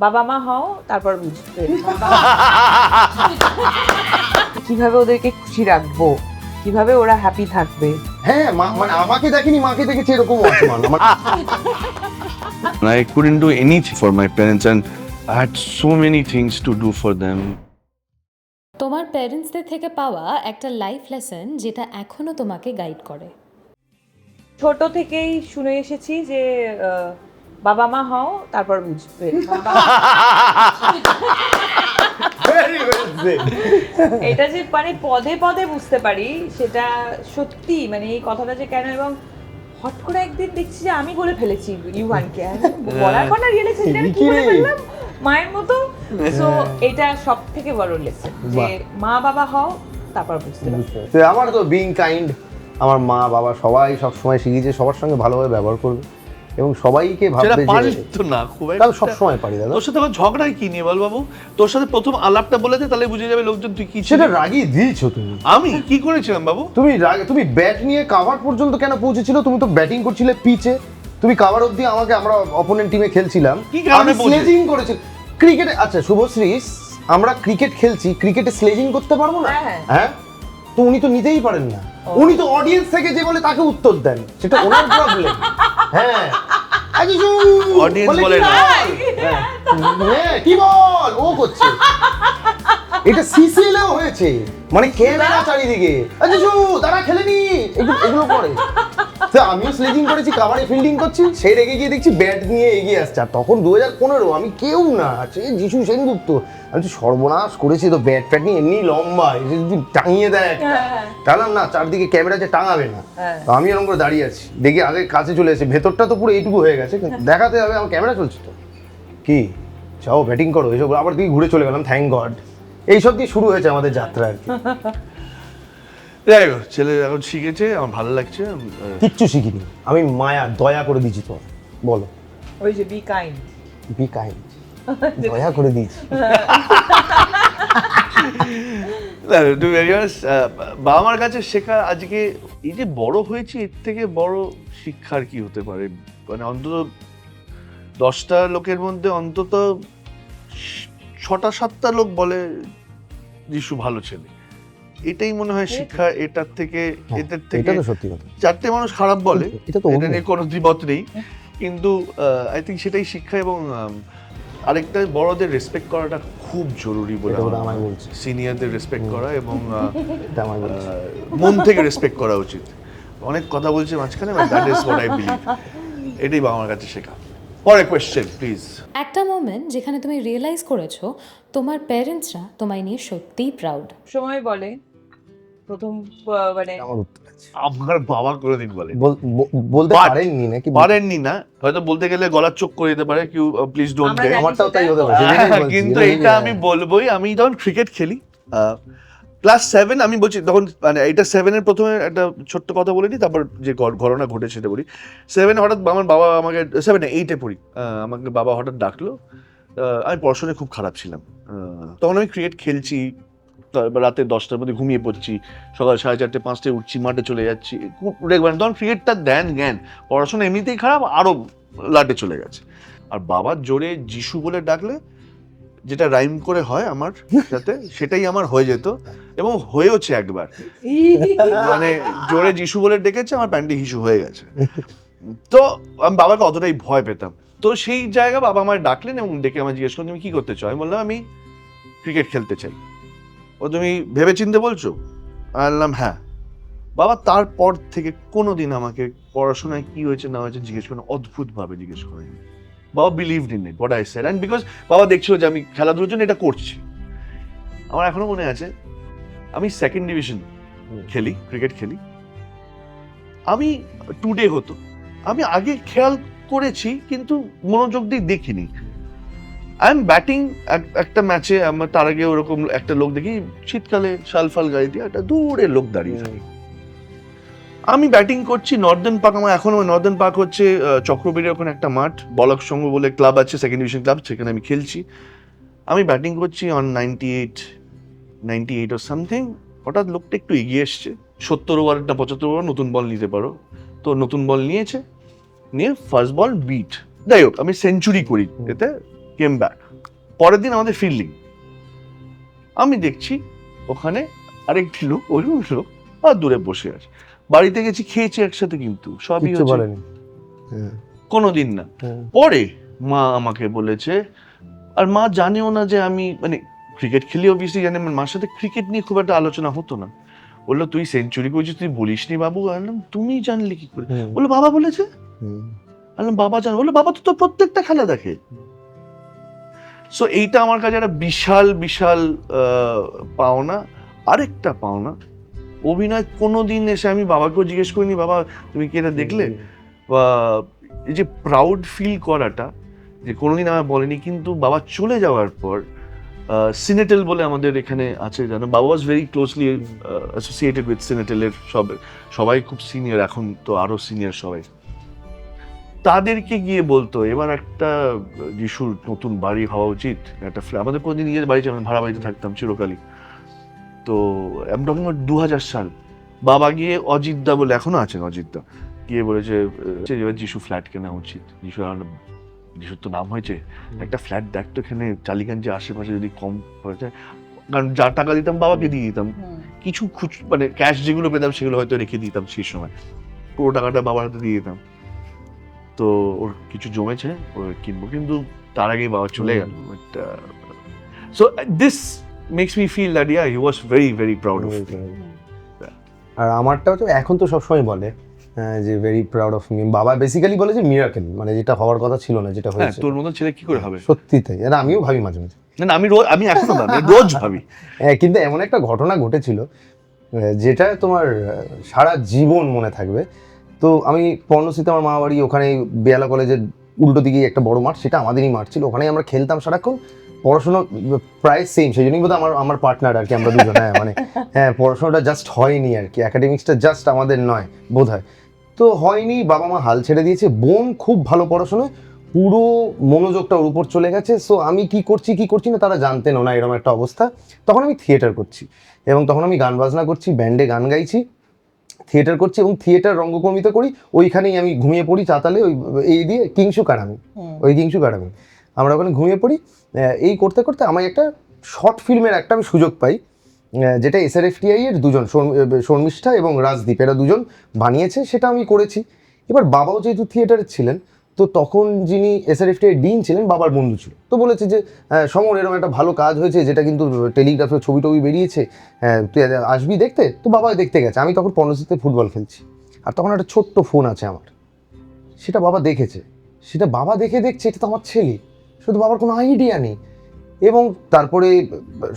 বাবা মা হও তারপর বুঝবে কিভাবে ওদেরকে খুশি রাখবো, কিভাবে ওরা হ্যাপি থাকবে। হ্যাঁ, মানে আমাকে দেখেনি, মাকে দেখেছি, এরকম আছে আমার। I couldn't do anything for my parents and I had so many things to do for them. তোমার প্যারেন্টসদের থেকে পাওয়া একটা লাইফ লেসন যেটা এখনো তোমাকে গাইড করে। ছোট থেকেই শুনে এসেছি যে বাবা মা হও তারপর বুঝবে। এটা যে মানে পদে পদে বুঝতে পারি সেটা সত্যি, মানে এই কথাটা যে কেন, এবং হট করে একদিন দেখছি যে আমি বলে ফেলেছি ইউহানকে, বলার পর না রিয়েলাইজ কি বলে ফেললাম মায়ের মতো। সো এটা সব থেকে বড় লেসন যে মা বাবা হও তারপর বুঝতে পারবে। আমার তো বিং কাইন্ড, আমার মা বাবা সবাই সব সময় শিখিয়েছে সবার সঙ্গে ভালোভাবে ব্যবহার করবে এবং সবাইকে ভাববে যে তো না খুব তাহলে সব সময় পারি দাদা। তোর সাথে আমার ঝগড়াই কি নিয়ে বল বাবু? তোর সাথে প্রথম আলাপটা বলে দে, তাহলে বুঝে যাবে লোকজন তুই কি সেটা রাগিয়ে দিয়েছো তুমি। আমি কি করেছিলাম বাবু? তুমি ব্যাট নিয়ে কাভার পর্যন্ত কেন পৌঁছেছিল? তুমি তো ব্যাটিং করছিলে পিচে, তুমি কাভার অবধি আমাকে, আমরা অপোনেন্ট টিমে খেলছিলাম, কি কারণে আমি স্লেজিং করেছি ক্রিকেটে। আচ্ছা শুভশ্রী, আমরা ক্রিকেট খেলছি, ক্রিকেটে স্লেজিং করতে পারবো না? হ্যাঁ, তো উনি তো নিতেই পারেন না, উনি তো অডিয়েন্স থেকে যে বলে তাকে উত্তর দেন, সেটা ওনার প্রবলেম। হ্যাঁ অডিয়েন্স বলে না, কি বল ও করছে। এটা সিসিএলেও হয়েছে, মানে ক্যামেরা চারিদিকে, আচ্ছা তারা খেলেনি, এগুলো করে। তো আমিও স্লেজিং করেছি, কাভারে ফিল্ডিং করছি, সেই রেগে গিয়ে দেখছি ব্যাট নিয়ে এগিয়ে আসছে। আর তখন 2015, আমি কেউ না, সে যিশু সেনগুপ্ত। আমি তো সর্বনাশ করেছি, তো ব্যাট ফ্যাট নিয়ে এমনি লম্বা, এসে যদি টাঙিয়ে দেয়, টানলাম না, চারদিকে ক্যামেরা যে টাঙাবে না। তো আমি এরকম করে দাঁড়িয়ে আছি, দেখি আগে কাছে চলে এসে, ভেতরটা তো পুরো এইটুকু হয়ে গেছে, দেখাতে হবে আমার ক্যামেরা চলছে তো, কি চাও ব্যাটিং করো এসব, আবার দিকে ঘুরে চলে গেলাম, থ্যাংক গড। এইসব দিয়ে শুরু হয়েছে আমাদের যাত্রা আর কি। যাই হোক, ছেলে এখন শিখেছে, আমার ভালো লাগছে। কিচ্ছু শিখিনি আমি, মায়া দয়া করে দিয়েছি তো, বলো ওই যে বি কাইন্ড, বি কাইন্ড, দয়া করে দিয়েছি। বাবা মার কাছে শেখা, আজকে এই যে বড় হয়েছি, এর থেকে বড় শিক্ষার কি হতে পারে? মানে অন্তত 10টা লোকের মধ্যে অন্তত 6টা-7টা লোক বলে যিশু ভালো ছেলে, এটাই মনে হয় শিক্ষা। এটার থেকে এদের থেকে এটা তো সত্যি কথা। 4টে মানুষ খারাপ বলে, এটা তো এটা নিয়ে কোনো দ্বিমত নেই, কিন্তু আই থিঙ্ক সেটাই শিক্ষা। এবং আরেকটা, বড়দের রেসপেক্ট করাটা খুব জরুরি বলে আমায় বলছে, সিনিয়রদের রেসপেক্ট করা এবং এটা আমায় বলছে, মন থেকে রেসপেক্ট করা উচিত। অনেক কথা বলছে মাঝখানে, but that is what I believe. এটাই বাবা মার কাছে শেখা। পরে কোয়েশ্চেন প্লিজ। একটা মোমেন্ট যেখানে তুমি রিয়েলাইজ করেছো তোমার প্যারেন্টসরা তোমায় নিয়ে সত্যিই প্রাউড। সময় বলে প্রথম মানে আমার উত্তর আছে। আমার বাবা কোনোদিন বলে বলতে But পারেননি নাকি? পারেননি না, হয়তো বলতে গেলে গলার চোখ করে দিতে পারে, কিউ প্লিজ ডোন্ট আমরা ডে। জানি আমারটাও তাই হতে পারে, কিন্তু এটা আমি বলবোই, আমি যখন ক্রিকেট খেলি ক্লাস 7, আমি বলছি তখন, মানে এটা 7-এর প্রথমে একটা ছোট্ট কথা বলে নিই, তারপর যে ঘটনা ঘটেছে সেটা বলি। 7-এ হঠাৎ আমার বাবা আমাকে, 7-এ 8-এ পড়ি, আমাকে বাবা হঠাৎ ডাকলো। আমি পড়াশোনায় খুব খারাপ ছিলাম, তখন আমি ক্রিকেট খেলছি, রাতে 10টার মধ্যে ঘুমিয়ে পড়ছি, সকাল 4:30 5টায় উঠছি, মাঠে চলে যাচ্ছি, খুব রেগুলার। তখন ক্রিকেটটা দেন জ্ঞান, পড়াশোনা এমনিতেই খারাপ, আরো লাটে চলে গেছে। আর বাবার জোরে যিশু বলে ডাকলে, যেটা রাইম করে হয় আমার সাথে, সেটাই আমার হয়ে যেত এবং হয়েওছে একবার। মানে জোরে যিশু বলে ডেকেছে, আমার প্যান্টে হিসু হয়ে গেছে। তো আমি বাবাকে অতটাই ভয় পেতাম। তো সেই জায়গা বাবা আমায় ডাকলেন এবং ডেকে আমায় জিজ্ঞেস করলেন, তুমি কি করতে চাও? আমি বললাম আমি ক্রিকেট খেলতে চাই। ও তুমি ভেবে চিনতে বলছো? আমি বললাম হ্যাঁ। বাবা তারপর থেকে কোনোদিন আমাকে পড়াশোনায় কি হয়েছে না হয়েছে জিজ্ঞেস করেন, অদ্ভুতভাবে জিজ্ঞেস করেন। বাবা believed in it what I said, and because বাবা দেখছিল যে আমি খেলাধুলার জন্য এটা করছি। আমার এখনো মনে আছে, আমি 2nd ডিভিশন খেলি, ক্রিকেট খেলি। আমি টুডে হতো, আমি আগে খেয়াল করেছি কিন্তু মনোযোগ দিয়ে দেখিনি। আই এম ব্যাটিং একটা ম্যাচে, আমার তার আগে ওরকম একটা লোক দেখি, শীতকালে শালফাল গাড়ি দিয়ে একটা দূরে লোক দাঁড়িয়ে থাকে। আমি ব্যাটিং করছি, নর্দার্ন পার্ক, আমার এখনো নর্দার্ন পার্ক হচ্ছে চক্রবীরের ওখানে একটা মাঠ, বলক সংঘ বলে ক্লাব আছে, 2nd ডিভিশন ক্লাব, সেখানে আমি খেলছি। আমি ব্যাটিং করছি অন 98 or সামথিং। হঠাৎ লোকটা একটু এগিয়ে এসছে, 70 ওভার না 75 ওভার, নতুন বল নিতে পারো, তো নতুন বল নিয়েছে, নিয়ে ফার্স্ট বল বিট। যাই হোক, আমি সেঞ্চুরি করি এতে, কেম ব্যাক। পরের দিন আমাদের ফিল্ডিং, আমি দেখছি ওখানে আরেকটি লোক, ওই লোক আর দূরে বসে আছে। বাড়িতে গেছি, খেয়েছি একসাথে, কিন্তু সবই কিচ্ছু হচ্ছে বলেনি। হ্যাঁ, কোনোদিন না। হ্যাঁ। পরে মা আমাকে বলেছে, আর মা জানেও না যে আমি মানে ক্রিকেট খেলি, অবভিয়াসলি জানে, মার সাথে ক্রিকেট নিয়ে খুব একটা আলোচনা হতো না। বললো তুই সেঞ্চুরি করেছিস, তুই বলিসনি বাবু। বললাম তুমি জানলে কি করে? হুম, বললো বাবা বলেছে। হুম। বললাম বাবা জান? বললো বাবা তো তোর প্রত্যেকটা খেলা দেখে। সো এইটা আমার কাছে একটা বিশাল বিশাল পাওনা। আরেকটা পাওনা, অভিনয় কোনোদিন এসে আমি বাবাকেও জিজ্ঞেস করিনি, বাবা তুমি কি এটা দেখলে, বা এই যে প্রাউড ফিল করাটা যে কোনোদিন আমার বলেনি। কিন্তু বাবা চলে যাওয়ার পর সিনেটেল বলে আমাদের এখানে আছে, জানো, বাবা was very closely associated with সিনেটেলের সবাই খুব সিনিয়র, এখন তো আরো সিনিয়র সবাই। তাদেরকে গিয়ে বলতো এবার একটা যিশুর নতুন বাড়ি হওয়া উচিত, একটা আমাদের কোনোদিন নিজের বাড়ি ছিল না, ভাড়া বাড়িতে থাকতাম চিরকালই। তো আমি টকিং অ্যাবাউট 2000 সাল। বাবা গিয়ে অজিতদা বলে, এখনো আছেন অজিতদা, গিয়ে বলেছে এবার যিশু ফ্ল্যাট কেনা উচিত। যিশুর তো নাম হয়েছে, একটা ফ্ল্যাট দেখ তো এখানে টালিগঞ্জে আশেপাশে, যদি কম হয়ে যায়। কারণ যা টাকা দিতাম বাবাকে দিয়ে দিতাম, কিছু মানে ক্যাশ যেগুলো পেতাম সেগুলো হয়তো রেখে দিতাম সেই সময়, পুরো টাকাটা বাবার হাতে দিয়ে দিতাম। তো ওর কিছু জমেছে, ও কিনবো, কিন্তু তার আগেই বাবা চলে গেল। So this makes me feel that yeah he was very very proud of me. আর আমারটাও তো এখন তো সবসময় বলে যে ভেরি প্রাউড অফ মি। বাবা বেসিক্যালি বলে যে মিরাকেল, মানে যেটা হওয়ার কথা ছিল না, যেটা হ্যাঁ, হয়েছে। তোর মতন ছেলে কি করে হবে? সত্যি তাই, আর আমিও ভাবি মাঝে মাঝে। না আমি এখনো ভাবি, রোজ ভাবি। কিন্তু এমন একটা ঘটনা ঘটেছিল যেটা তোমার সারা জীবন মনে থাকবে। তো আমি পর্ণশ্রীতে আমার মা বাড়ি, ওখানে বেয়ালা কলেজের উল্টো দিকে একটা বড় মাঠ, সেটা আমাদেরই মাঠ ছিল, ওখানেই আমরা খেলতাম সারাক্ষণ। পড়াশোনা প্রায় সেম, সেই জন্যই বোধহয় আমার পার্টনার আর কি, আমরা দুজন। হ্যাঁ মানে হ্যাঁ, পড়াশোনাটা জাস্ট হয়নি আর কি, অ্যাকাডেমিক্সটা জাস্ট আমাদের নয় বোধ হয়। তো হয়নি, বাবা মা হাল ছেড়ে দিয়েছে। বোন খুব ভালো পড়াশোনায়, পুরো মনোযোগটা ওর উপর চলে গেছে। সো আমি কি করছি না তারা জানতেনও না, এরকম একটা অবস্থা। তখন আমি থিয়েটার করছি, এবং তখন আমি গান বাজনা করছি, ব্যান্ডে গান গাইছি, থিয়েটার করছি, এবং থিয়েটার রঙ্গকর্মীতে করি। ওইখানেই আমি ঘুমিয়ে পড়ি চাতালে, ওই এই দিয়ে কিংসু কারামি, ওই কিংসু কারামি আমরা ওখানে ঘুমিয়ে পড়ি। এই করতে করতে আমার একটা শর্ট ফিল্মের একটা আমি সুযোগ পাই, যেটা SRFTI এর দুজন, শর্মিষ্ঠা এবং রাজদীপ, এরা দুজন বানিয়েছে, সেটা আমি করেছি। এবার বাবাও যেহেতু থিয়েটারের ছিলেন, তো তখন যিনি SRFTI ডিন ছিলেন বাবার বন্ধু ছিল, তো বলেছে যে সমর এরকম একটা ভালো কাজ হয়েছে, যেটা কিন্তু টেলিগ্রাফে ছবি টবি বেরিয়েছে, তুই আসবি দেখতে। তো বাবা দেখতে গেছে। আমি তখন পর্ণশ্রীতে ফুটবল খেলছি, আর তখন একটা ছোট্ট ফোন আছে আমার, সেটা বাবা দেখেছে। সেটা বাবা দেখছে এটা তো আমার ছেলে, শুধু বাবার কোনো আইডিয়া নেই। এবং তারপরে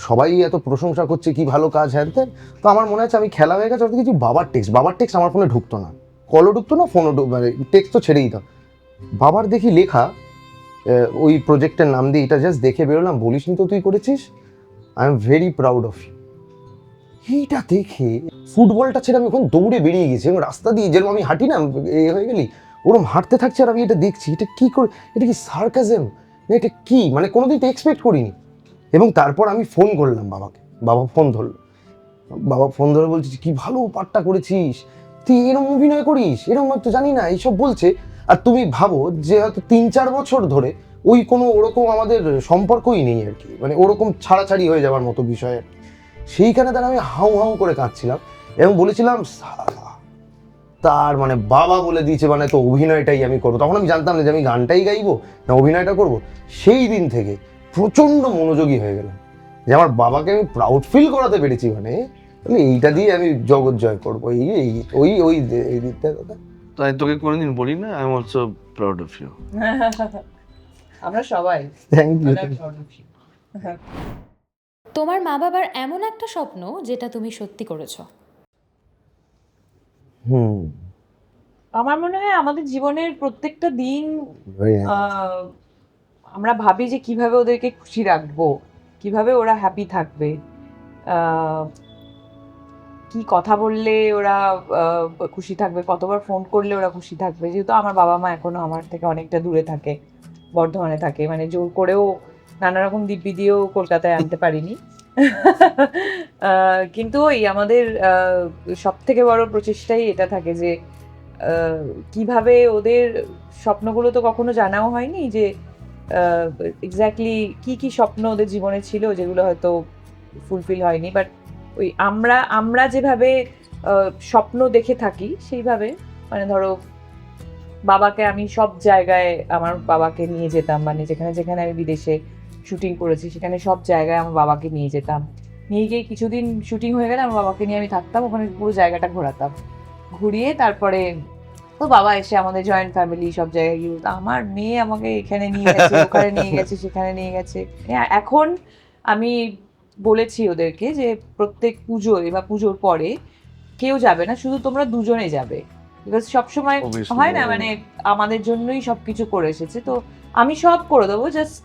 সবাই এত প্রশংসা করছে, কি ভালো কাজ, হ্যান ত্যান। তো আমার মনে আছে আমি খেলা হয়ে গেছে, অর্থাৎ কিছু বাবার টেক্সট আমার ফোনে ঢুকতো না, কলও ঢুকতো না, ফোনও মানে টেক্সট তো ছেড়েই দিতাম। বাবার দেখি লেখা ওই প্রজেক্টের নাম দিয়ে, এটা জাস্ট দেখে বেরোলাম, বলিস নি তো তুই করেছিস, I am very proud of you. এইটা দেখে ফুটবলটা ছেড়ে আমি ওখানে দৌড়ে বেরিয়ে গেছি, এবং রাস্তা দিয়ে যেরকম আমি হাঁটি না, এ হয়ে গেলি ওরকম হাঁটতে থাকছে, আর আমি এটা দেখছি, এটা কি করে, এটা কি সার্কাজম, এটা কি, মানে কোনোদিন তো এক্সপেক্ট করিনি। এবং তারপর আমি ফোন করলাম বাবাকে, বাবা ফোন ধরলো, বাবা ফোন ধরে বলছে কি ভালো পাঠটা করেছিস, তুই এরকম অভিনয় করিস, এরকম তো জানি না, এইসব বলছে। আর তুমি ভাবো যে হয়তো 3-4 বছর ধরে ওই কোনো ওরকম আমাদের সম্পর্কই নেই আর কি, মানে ওরকম ছাড়াছাড়ি হয়ে যাওয়ার মতো বিষয় আর কি। সেইখানে তারা আমি হাউ হাউ করে কাঁদছিলাম, এবং বলেছিলাম তার মানে বাবা বলে দিয়েছে, মানে তো অভিনয়টাই আমি করবো। তখন আমি জানতাম না যে আমি গানটাই গাইবো না অভিনয়টা করবো। সেই দিন থেকে প্রচণ্ড মনোযোগী হয়ে গেলাম, যে আমার বাবাকে আমি প্রাউড ফিল করাতে পেরেছি, মানে তাহলে এইটা দিয়ে আমি জগৎ জয় করবো, এই দিকটা কথা। তাই তোকে কোনোদিন বলি না, I am also proud of you. আমরা সবাই thank you. proud of you. তোমার মা বাবার এমন একটা স্বপ্ন যেটা তুমি সত্যি করেছো। আমার মনে হয় আমাদের জীবনের প্রত্যেকটা দিন Very nice. আমরা ভাবি যে কিভাবে ওদেরকে খুশি রাখবো, কিভাবে ওরা হ্যাপি থাকবে, কি কথা বললে ওরা খুশি থাকবে, কতবার ফোন করলে ওরা খুশি থাকবে। যেহেতু আমার বাবা মা এখনো আমার থেকে অনেকটা দূরে থাকে, বর্ধমানে থাকে, মানে জোর করেও নানা রকম দিব্যি দিয়েও কলকাতায় আনতে পারিনি। কিন্তু ওই আমাদের সব থেকে বড় প্রচেষ্টাই এটা থাকে যে কিভাবে ওদের স্বপ্নগুলো তো কখনো জানাও হয়নি, যে এক্স্যাক্টলি কি কি স্বপ্ন ওদের জীবনে ছিল যেগুলো হয়তো ফুলফিল হয়নি, বাট ওই আমরা যেভাবে স্বপ্ন দেখে থাকি সেইভাবে, মানে ধরো বাবাকে আমি সব জায়গায় আমার বাবাকে নিয়ে যেতাম, মানে যেখানে যেখানে আমি বিদেশে শুটিং করেছি সেখানে সব জায়গায় আমার বাবাকে নিয়ে যেতাম, নিয়ে গিয়ে কিছুদিন শুটিং হয়ে গেলে আমার বাবাকে নিয়ে আমি থাকতাম, ওখানে পুরো জায়গাটা ঘোরাতাম, ঘুরিয়ে তারপরে তো বাবা এসে আমাদের জয়েন্ট ফ্যামিলি সব জায়গায় গিয়ে বলতো, আমার মেয়ে আমাকে এখানে নিয়ে গেছে, ওখানে নিয়ে গেছে, সেখানে নিয়ে গেছে। এখন আমি বলেছি ওদেরকে যে প্রত্যেক পুজোয় বা পুজোর পরে কেউ যাবে না, শুধু তোমরা দুজনে যাবে, বিকজ সবসময় Obviously, হয় না, yeah. মানে আমাদের জন্যই সবকিছু করে এসেছে, তো আমি সব করে দেবো, জাস্ট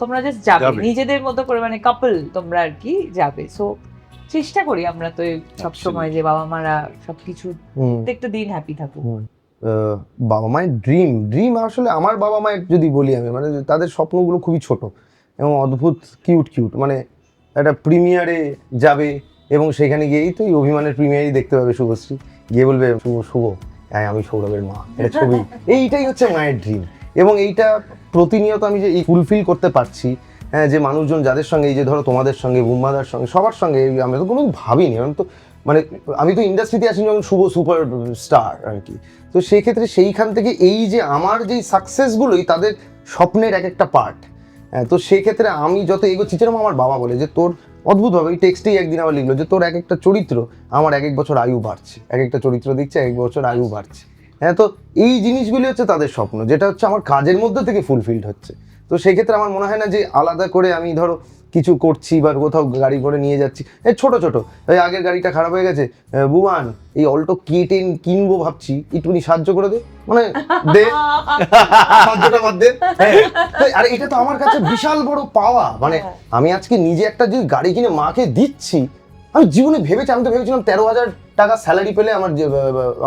তোমরা জাস্ট যাবে যাবে। নিজেদের মতো করে, মানে কাপল তোমরা আর কি যাবে। সো চেষ্টা করি আমরা তো সবসময় যে বাবা মারা সবকিছু প্রত্যেকটা দিন হ্যাপি থাকুক। বাবা মায়ের ড্রিম আসলে আমার বাবা মায়ের যদি বলি আমি, মানে তাদের স্বপ্নগুলো খুবই ছোট এবং অদ্ভুত কিউট, মানে একটা প্রিমিয়ারে যাবে এবং সেখানে গিয়েই তো এই অভিমানের প্রিমিয়ারই দেখতে পাবে শুভশ্রী, গিয়ে বলবে শুভ হ্যাঁ আমি সৌরভের মা, এটা ছবি। এইটাই হচ্ছে মায়ের ড্রিম, এবং এইটা প্রতিনিয়ত আমি যে ফুলফিল করতে পারছি, হ্যাঁ, যে মানুষজন যাদের সঙ্গে, এই যে ধরো তোমাদের সঙ্গে, বুম্বাদার সঙ্গে, সবার সঙ্গে আমি তো কোনো ভাবিনি, আমি তো ইন্ডাস্ট্রিতে আসি যখন শুভ সুপার স্টার আর কি। তো সেই ক্ষেত্রে সেইখান থেকে এই যে আমার যেই সাকসেসগুলোই তাদের স্বপ্নের এক একটা পার্ট। তো সেই ক্ষেত্রে আমি যত এগোচ্ছি, যেরকম আমার বাবা বলে যে তোর অদ্ভুতভাবে এই টেক্সটেই একদিন আবার লিখলো যে তোর এক একটা চরিত্র আমার এক এক বছর আয়ু বাড়ছে, এক একটা চরিত্র দিচ্ছে এক এক বছর আয়ু বাড়ছে। হ্যাঁ, তো এই জিনিসগুলি হচ্ছে তাদের স্বপ্ন, যেটা হচ্ছে আমার কাজের মধ্যে থেকে ফুলফিলড হচ্ছে। তো সেই ক্ষেত্রে আমার মনে হয় না যে আলাদা করে আমি ধরো কিছু করছি বা কোথাও গাড়ি করে নিয়ে যাচ্ছি, এই ছোট এই আগের গাড়িটা খারাপ হয়ে গেছে, বুমান এই অল্টো কিনবো ভাবছি, একটুখানি সাহায্য করে দে, মানে দে সাহায্যটা বাদ দে। আর এটা তো আমার কাছে বিশাল বড় পাওয়া, মানে আমি আজকে নিজে একটা যে গাড়ি কিনে মাকে দিচ্ছি, আমি জীবনে আমি তো ভেবেছিলাম 13,000 টাকা স্যালারি পেলে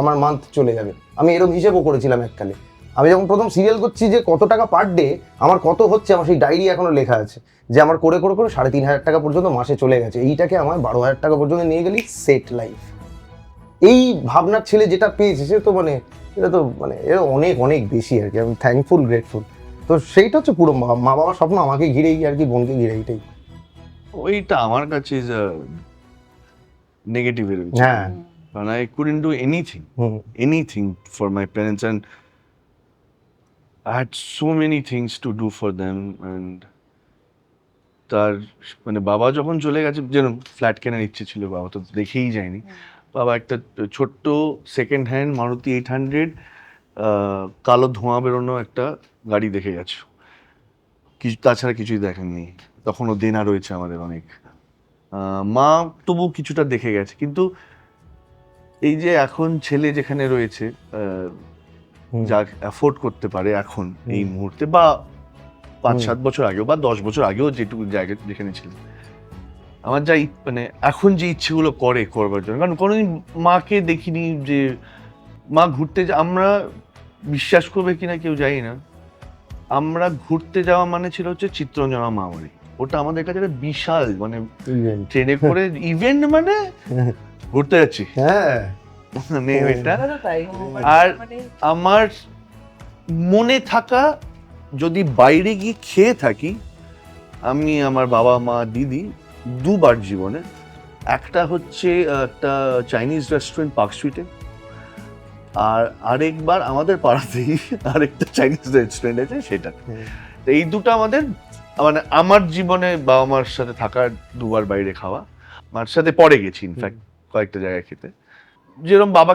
আমার মান্থ চলে যাবে, আমি এরকম হিসেবও করেছিলাম এককালে। আমি যখন প্রথম সিরিয়াল করছি যে কত টাকা পার ডে আমার কত হচ্ছে, আমার সেই ডায়েরি এখনো লেখা আছে যে আমার করে 3,500 টাকা পর্যন্ত মাসে চলে গেছে, এইটাকে আমার 12,000 টাকা পর্যন্ত নিয়ে গেলি সেট লাইফ। এই ভাবনার ছেলে যেটা পেয়েছে সে তো মানে এটা অনেক অনেক বেশি আর কি, আমি থ্যাঙ্কফুল গ্রেটফুল। তো সেইটা হচ্ছে পুরো মা বাবার স্বপ্ন আমাকে ঘিরেই আর কি, বোনকে ঘিরে, এইটাই। ওইটা আমার কাছে ইজ নেগেটিভ এর বিষয়, হ্যাঁ, কারণ I couldn't do anything for my parents, and I had so many things to do for them, and তার মানে বাবা যখন চলে গেছে, যেন ফ্ল্যাট কেনার ইচ্ছে ছিল, বাবা তো দেখেই যায়নি। বাবা একটা ছোট্ট সেকেন্ড হ্যান্ড মারুতি 800 কালো ধোঁয়া বেরোনো একটা গাড়ি দেখে গেছে, কিছু তাছাড়া কিছুই দেখেননি। তখনও দেনা রয়েছে আমাদের অনেক। মা তবু কিছুটা দেখে গেছে, কিন্তু এই যে এখন ছেলে যেখানে রয়েছে, যা অ্যাফোর্ড করতে পারে এখন এই মুহূর্তে, বা 5-7 বছর আগেও বা 10 বছর আগেও যেটুকু জায়গা যেখানে ছিল, আমার মানে এখন যে ইচ্ছেগুলো করবার জন্য, কারণ কোনোদিন মাকে দেখিনি যে মা ঘুরতে আমরা বিশ্বাস করবে কিনা কেউ জানি না, আমরা ঘুরতে যাওয়া মানে ছিল হচ্ছে চিত্তরঞ্জনা মামারি, ওটা আমাদের কাছে একটা বিশাল, মানে ট্রেনে করে ইভেন্ট, মানে ঘুরতে যাচ্ছি, হ্যাঁ, মানে এটা। তাই আর আমার মনে থাকা, যদি বাইরে গিয়ে খেয়ে থাকি, আমি আমার বাবা মা দিদি দুবার জীবনে, একটা হচ্ছে একটা চাইনিজ রেস্টুরেন্ট পার্ক স্ট্রিটে, আর আরেকবার আমাদের পাড়াতেই আরেকটা চাইনিজ রেস্টুরেন্ট আছে সেটা। এই দুটো আমাদের, মানে আমার জীবনে বাবা মার সাথে থাকার দুবার বাইরে খাওয়া, মার সাথে পরে গেছি ইনফ্যাক্ট কয়েকটা জায়গায় খেতে। যেরকম বাবা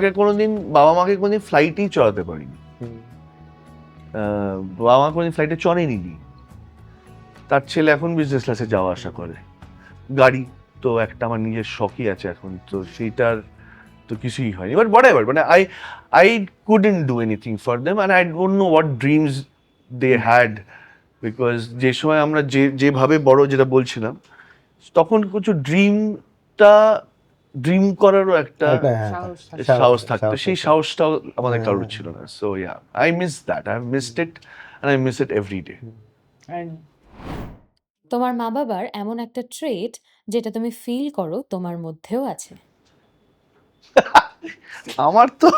মাকে কোনোদিন ফ্লাইটেই চড়াতে পারিনি, বাবা মা কোনোদিন ফ্লাইটে চড়েনি, তার ছেলে এখন বিজনেস ক্লাসে যাওয়া আসা করে। গাড়ি তো একটা আমার নিজের শখই আছে এখন, তো সেইটার তো কিছুই হয়নি, বাট whatever, মানে I couldn't do anything for them, and I don't know what dreams they had, because যে সময় আমরা যেভাবে বড়, যেটা বলছিলাম, তখন কিছু ড্রিম করারও একটা সাহস থাকতো, সেই সাহসটাও আমাদের কারোর ছিল না। So yeah, I miss that, I've missed it and I miss it every day. তোমার মা বাবার এমন একটা ট্রেট যেটা তুমি ফিল করো তোমার মধ্যেও আছে। আমার তো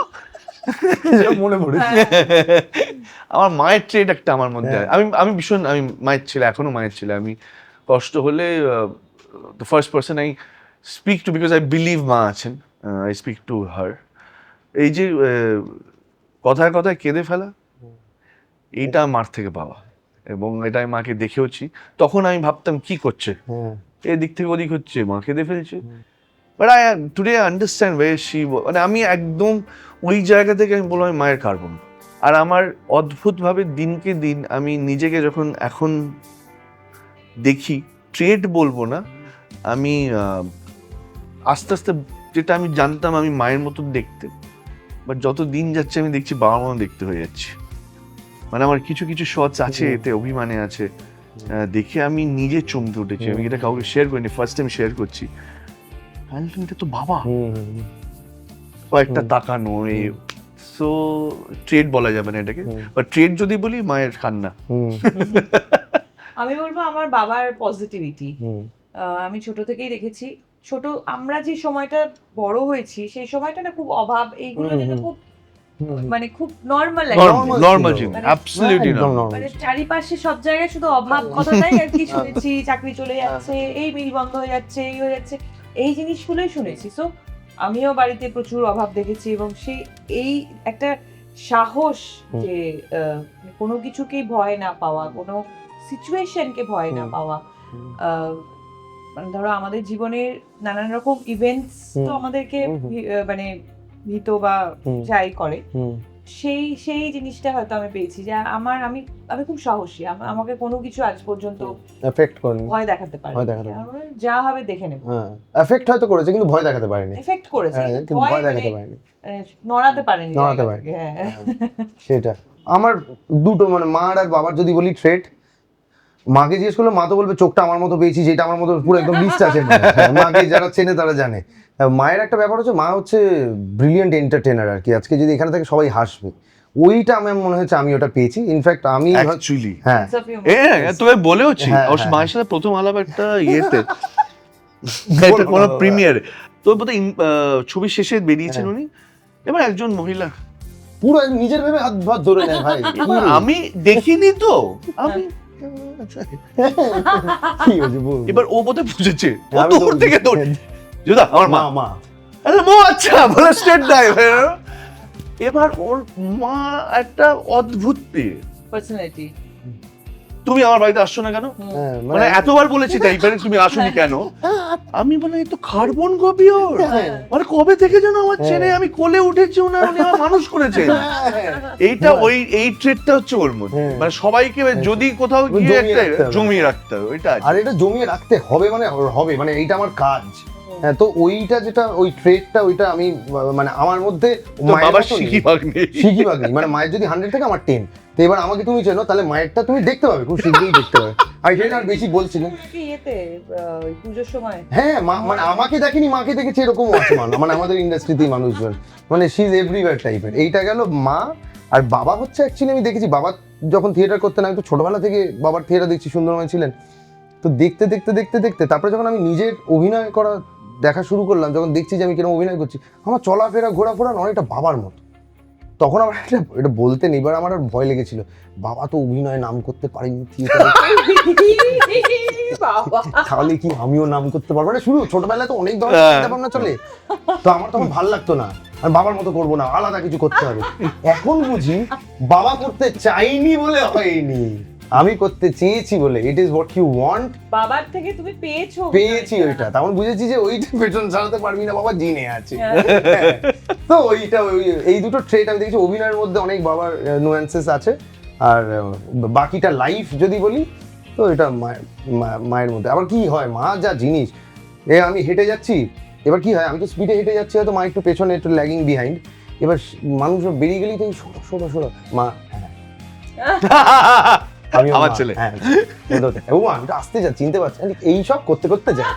মনে পড়ে আমার মায়ের ট্রেড একটা আমার মধ্যে আমি ভীষণ আমি মায়ের ছেলে, এখনো মায়ের ছেলে। আমি কষ্ট হলে the first person I speak to, because I believe মা আছেন, আই স্পিক টু হার। এই যে কথায় কথায় কেঁদে ফেলা, এইটা মার থেকে পাওয়া, এবং এটা আমি মাকে দেখেওছি। তখন আমি ভাবতাম কি করছে, এদিক থেকে ওদিক হচ্ছে, মা কেঁদে ফেলছে। But I today understand way she, মানে আমি একদম ওই জায়গা থেকে আমি বললাম আমি মায়ের কার্বন। আর আমার অদ্ভুতভাবে দিনকে দিন আমি নিজেকে যখন এখন দেখি, ট্রেড বলবো না, আমি আস্তে আস্তে, যেটা আমি জানতাম আমি মায়ের মতো দেখতে, বাট যত দিন যাচ্ছে আমি দেখছি বাবার মতো দেখতে হয়ে যাচ্ছে। মানে আমার কিছু কিছু শটস আছে এতে, অভিমানে আছে, দেখে আমি নিজে চমকে উঠেছি। আমি এটা কাউকে শেয়ার করিনি, ফার্স্ট টাইম শেয়ার করছি। এটা তো বাবা, কয়েকটা তাকানো, সো ট্রেড বলা যাবে না এটাকে, বাট ট্রেড যদি বলি মায়ের কান্না। আমি বলবো আমার বাবার পজিটিভিটি। আমি ছোট থেকেই দেখেছি, ছোট আমরা যে সময়টা বড় হয়েছি সেই সময়টা না খুব অভাব, এইগুলো যেন খুব মানে খুব নর্মাল নর্মাল জিনিস, অ্যাবসলিউটলি নর্মাল। মানে চারিপাশে সব জায়গায় শুধু অভাব কথাটাই আর কি শুনেছি। চাকরি চলে যাচ্ছে, এই মিল বন্ধ হয়ে যাচ্ছে, এই হয়ে যাচ্ছে, এই জিনিসগুলোই শুনেছি। সো আমিও বাড়িতে প্রচুর অভাব দেখেছি, এবং সেই এই একটা সাহস যে কোনো কিছুকেই ভয় না পাওয়া, কোনো সিচুয়েশনকে ভয় না পাওয়া। মানে ধরো আমাদের জীবনের নানান রকম ইভেন্টস তো আমাদেরকে মানে ভীত বা যাই করে, সেই জিনিসটা হয়তো আমি পেয়েছি যে আমি খুব সাহসী। আমাকে কোনো কিছু আজ পর্যন্ত এফেক্ট করেনি, ভয় দেখাতে পারে, যা হবে দেখে নেব। হ্যাঁ এফেক্ট হয়তো করেছে কিন্তু ভয় দেখাতে পারেনি, এফেক্ট করেছে, কিন্তু ভয় দেখাতে পারেনি, নড়াতে পারেনি। হ্যাঁ সেটা আমার দুটো, মানে মার আর বাবার যদি বলি ট্রেড, মাকে জিজ্ঞেস করলে মা তো বলবে চোখটা আমার মতো পেয়েছি, যেটা আমার মতো পুরো একদম লিস্ট আছে। মাকে যারা চেনে তারা জানে। মায়ের একটা ব্যাপার হচ্ছে, মা হচ্ছে ব্রিলিয়েন্ট এন্টারটেনার আর কি। আজকে যদি এখানে থেকে সবাই হাসবে, ওইটা আমার মনে হচ্ছে আমি ওটা পেয়েছি। ইনফ্যাক্ট আমি অ্যাকচুয়ালি হ্যাঁ তোকে বলেওছি, ওর মায়ের সাথে প্রথম আলাপ একটা ইয়েতে, একটা কোনো প্রিমিয়ারে, তো বোধহয় ছবি শেষে বেরিয়েছেন উনি, এবার একজন মহিলা পুরো নিজের ভেবে হাত ভাত ধরে নেয় ভাই। আমি দেখিনি তো, আমি কি হয়েছে বল। এবার ও বোধহয় বুঝেছে, ও দূর থেকে দৌড়, যুদা আমার মা, মা আরে মো আচ্ছা বলে স্টেট দেয়। এবার ওর মা একটা অদ্ভুত পার্সোনালিটি। তুমি আমার বাড়িতে আসছো না কেন, মানে এতবার বলেছি টাইপের, তুমি আসোনি কেন? আমি বলে এই তো কার্বন কপি ওর, মানে কবে থেকে যেন আমার চেনে, আমি কোলে উঠেছি ওনার, উনি আমার মানুষ করেছে। এইটা এই ট্রেডটা হচ্ছে ওর মধ্যে, মানে সবাইকে যদি কোথাও গিয়ে একটা জমিয়ে রাখতে হবে, ওইটা আর এটা জমিয়ে রাখতে হবে, মানে হবে, মানে এইটা আমার কাজ। হ্যাঁ, তো ওইটা যেটা ওই ট্রেডটা, ওইটা আমি মানে আমার মধ্যে বাবা শিখি ভাগ নেই, মানে মায়ের যদি 100 থেকে আমার 10, তো এবার আমাকে তুমি চেনো, তাহলে মায়েরটা তুমি দেখতে পাবে, খুব শীঘ্রই দেখতে পাবে। আর সেটা আর বেশি বলছি না। পুজোর সময় হ্যাঁ মানে আমাকে দেখেনি, মাকে দেখেছি, এরকমও আছে মানুষ, মানে আমাদের ইন্ডাস্ট্রিতেই মানুষজন, মানে শি ইজ এভরিওয়্যার টাইপের। এইটা গেল মা। আর বাবা হচ্ছে অ্যাকচুয়ালি আমি দেখেছি, বাবা যখন থিয়েটার করতেন, আমি তো ছোটবেলা থেকে বাবার থিয়েটার দেখছি, সুন্দরময় ছিলেন। তো দেখতে দেখতে দেখতে দেখতে তারপরে যখন আমি নিজের অভিনয় করা দেখা শুরু করলাম, যখন দেখছি যে আমি কিরকম অভিনয় করছি, আমার চলাফেরা ঘোরাফোরা অনেকটা বাবার মতো। তখন আমার এটা বলতে নেই, এবার আমার আর ভয় লেগেছিল, বাবা তো অভিনয় নাম করতে পারেনি থিয়েটারে, তাহলে কি আমিও নাম করতে পারবো? মানে শুরু ছোটবেলায় তো অনেক ধরনের চিন্তা ভাবনা চলে, তো আমার তখন ভালো লাগতো না, আর বাবার মতো করবো না, আলাদা কিছু করতে হবে। এখন বুঝি বাবা করতে চাইনি বলে হয়নি, আমি করতে চেয়েছি বলে। It is what you want. বাবার থেকে তুমি পেয়েছি ওইটা, তখন বুঝেছি যে ওইটা পেছন চালাতে পারবি না, বাবা জিনে আছে। তো ওইটা এই দুটো ট্রেড আমি দেখেছি অভিনয়ের মধ্যে, অনেক বাবার নুয়ান্সেস আছে। আর বাকিটা লাইফ যদি বলি, তো এটা মায়ের মধ্যে। আবার কি হয়, মা যা জিনিস, আমি হেঁটে যাচ্ছি, এবার কি হয়, আমি তো স্পিডে হেঁটে যাচ্ছি, হয়তো মা একটু পেছনে, একটু ল্যাগিং বিহাইন্ড, এবার মানুষ বেরিয়ে গেলেই তো সরো মা, আমার ছেলে ও আমি তো আসতে যা, চিনতে পারছি, এইসব করতে করতে যায়,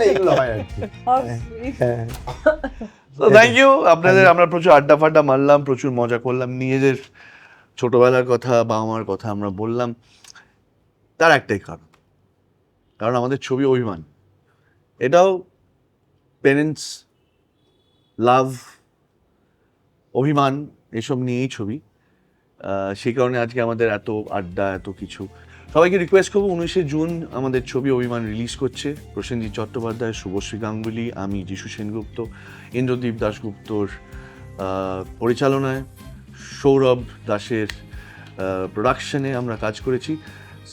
এইগুলো হয় আর কি। থ্যাংক ইউ আপনাদের। আমরা প্রচুর আড্ডা ফাড্ডা মারলাম, প্রচুর মজা করলাম, নিজেদের ছোটবেলার কথা, বাবা মার কথা আমরা বললাম। তার একটাই কারণ আমাদের ছবি অভিমান, এটাও পেরেন্টস, লাভ, অভিমান, এসব নিয়েই ছবি। সেই কারণে আজকে আমাদের এত আড্ডা, এত কিছু। সবাইকে রিকোয়েস্ট করবো 19শে জুন আমাদের ছবি অভিমান রিলিজ করছে। প্রসেনজিৎ চট্টোপাধ্যায়, শুভশ্রী গাঙ্গুলি, আমি যিশু সেনগুপ্ত, ইন্দ্রদীপ দাশগুপ্তর পরিচালনায়, সৌরভ দাসের প্রোডাকশনে আমরা কাজ করেছি।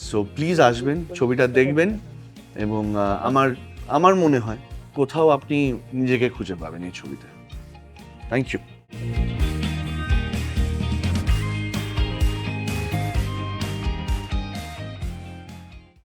সো প্লিজ আসবেন, ছবিটা দেখবেন, এবং আমার মনে হয় কোথাও আপনি নিজেকে খুঁজে পাবেন এই ছবিতে। Thank you.